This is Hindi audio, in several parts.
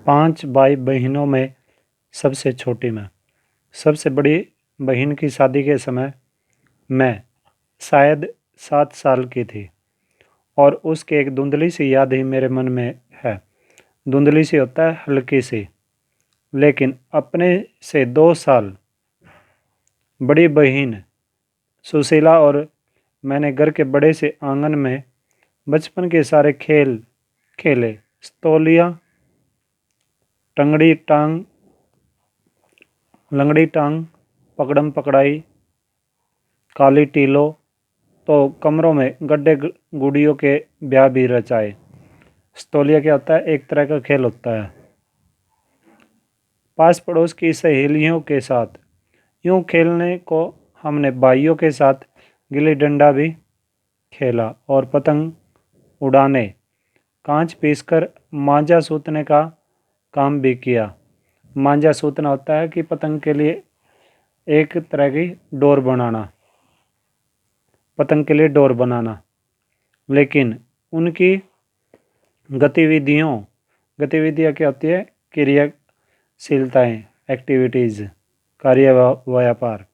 5 भाई बहनों में सबसे छोटी मैं। सबसे बड़ी बहन की शादी के समय मैं शायद 7 साल की थी और उसकी एक धुंधली सी याद ही मेरे मन में है। धुंधली सी होता है हल्की सी, लेकिन अपने से 2 साल बड़ी बहन सुशीला और मैंने घर के बड़े से आंगन में बचपन के सारे खेल खेले। तौलिया, लंगड़ी टांग, पकड़म पकड़ाई, काली टीलो, तो कमरों में गड्ढे गुड़ियों के ब्याह भी रचाए। स्तोलिया क्या होता है? एक तरह का खेल होता है। पास पड़ोस की सहेलियों के साथ यूं खेलने को हमने भाइयों के साथ गिल्ली डंडा भी खेला और पतंग उड़ाने, कांच पीसकर मांझा सूतने का काम भी किया। मांझा सूतना होता है कि पतंग के लिए एक तरह की डोर बनाना, पतंग के लिए डोर बनाना। लेकिन उनकी गतिविधियाँ क्या होती है? क्रियाशीलताएं, एक्टिविटीज़, कार्य व्यापार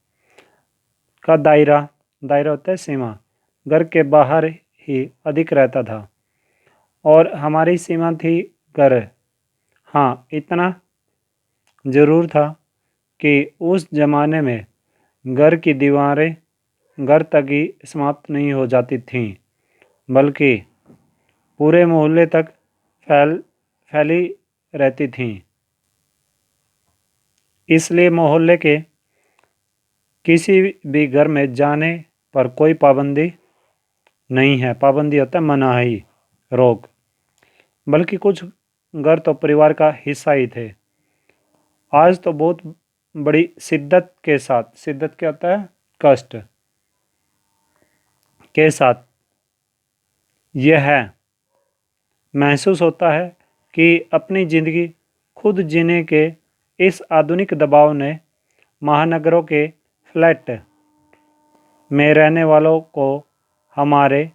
का दायरा होता है सीमा, घर के बाहर ही अधिक रहता था और हमारी सीमा थी घर। हाँ, इतना ज़रूर था कि उस ज़माने में घर की दीवारें घर तक ही समाप्त नहीं हो जाती थीं, बल्कि पूरे मोहल्ले तक फैली रहती थीं। इसलिए मोहल्ले के किसी भी घर में जाने पर कोई पाबंदी नहीं है। पाबंदी होता है मनाही, रोक। बल्कि कुछ घर तो परिवार का हिस्सा ही थे। आज तो बहुत बड़ी शिद्दत के साथ, शिद्दत क्या होता है? कष्ट के साथ यह महसूस होता है कि अपनी ज़िंदगी खुद जीने के इस आधुनिक दबाव ने महानगरों के फ्लैट में रहने वालों को हमारे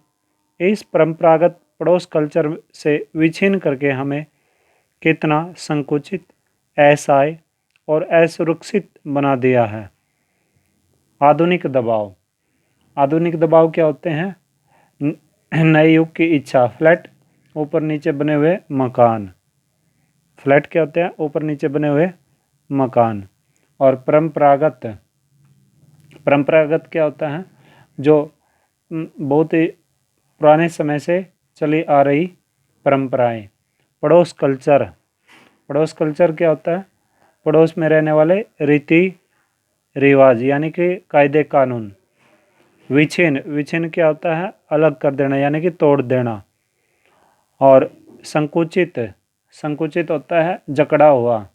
इस परंपरागत पड़ोस कल्चर से विच्छिन्न करके हमें कितना संकुचित, असहाय और असुरक्षित बना दिया है। आधुनिक दबाव क्या होते हैं? नए युग की इच्छा, फ्लैट, ऊपर नीचे बने हुए मकान। फ्लैट क्या होते हैं? ऊपर नीचे बने हुए मकान। और परंपरागत क्या होता है? जो बहुत ही पुराने समय से चली आ रही परंपराएं। पड़ोस कल्चर क्या होता है? पड़ोस में रहने वाले रीति रिवाज, यानी कि कायदे कानून। विच्छिन्न क्या होता है? अलग कर देना, यानी कि तोड़ देना। और संकुचित होता है जकड़ा हुआ।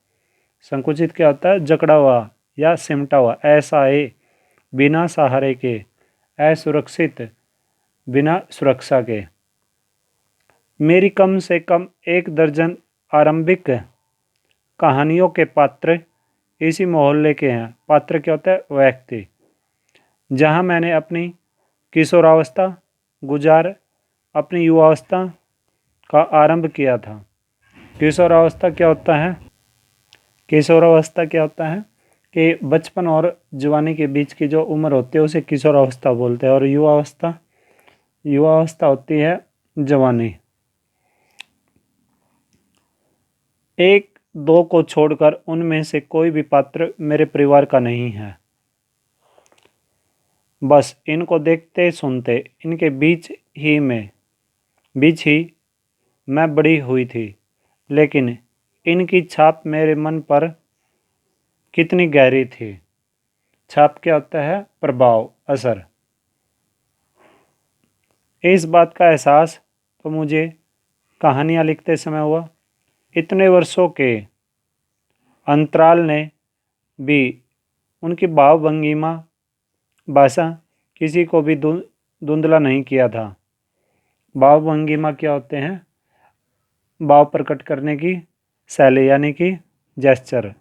संकुचित क्या होता है? जकड़ा हुआ या सिमटा हुआ। असहाय, बिना सहारे के। असुरक्षित, बिना सुरक्षा के। मेरी कम से कम 1 दर्जन आरंभिक कहानियों के पात्र इसी मोहल्ले के हैं। पात्र क्या होता है? व्यक्ति। जहाँ मैंने अपनी किशोरावस्था गुजार, अपनी युवावस्था का आरंभ किया था। किशोरावस्था क्या होता है? कि बचपन और जवानी के बीच की जो उम्र होती है उसे किशोरावस्था बोलते हैं। और युवावस्था होती है जवानी। 1-2 को छोड़कर उनमें से कोई भी पात्र मेरे परिवार का नहीं है। बस इनको देखते सुनते इनके बीच ही मैं बड़ी हुई थी। लेकिन इनकी छाप मेरे मन पर कितनी गहरी थी। छाप क्या होता है? प्रभाव, असर। इस बात का एहसास तो मुझे कहानियाँ लिखते समय हुआ। इतने वर्षों के अंतराल ने भी उनकी भावभंगिमा, भाषा किसी को भी धुंधला नहीं किया था। भावभंगिमा क्या होते हैं? भाव प्रकट करने की शैली, यानी कि जेस्चर।